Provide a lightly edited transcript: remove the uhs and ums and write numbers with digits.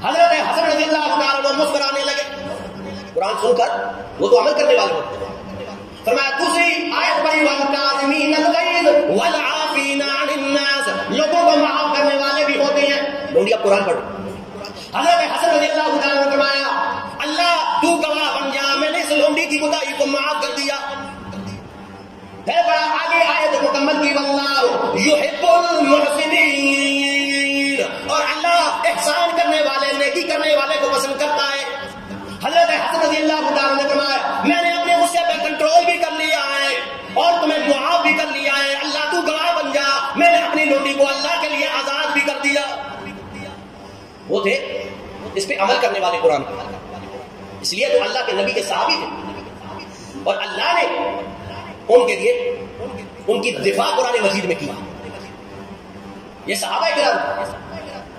حضرت حسن رضی اللہ تعالیٰ عنہ مسکرانے لگے. قرآن سن کر وہ تو عمل کرنے والے ہوتے ہیں. فرمایا دوسری آیت پڑھی والکاظمین الغیظ والعافین عن الناس، لوگوں کو معاف کرنے والے بھی ہوتے ہیں. لوگ اب قرآن پڑھو. حضرت حسن رضی اللہ تعالیٰ نے فرمایا اللہ تو گواہ بن جا، میں نے اس لونڈی کی کوتاہی کو معاف کر دیا. پھر بڑا آگے آیت مکمل کی واللہ یحب المحسنین، اور اللہ احسان کرنے والے نیکی کرنے والے کو پسند کرتا ہے. حضرت حسن رضی اللہ تعالیٰ نے فرمایا میں نے اپنے غصے پہ کنٹرول بھی کر لیا ہے اور تمہیں معاف بھی کر لیا ہے. اللہ تو گواہ بن جا، میں نے اپنی لونڈی کو اللہ کے لیے آزاد بھی کر دیا. وہ تھے اس پہ عمل کرنے والے قرآن کے. اس لیے تو اللہ کے نبی کے صحابی تھے اور اللہ نے ان کے لیے ان کی دفاع قرآن مجید میں کی. یہ صحابہ کرام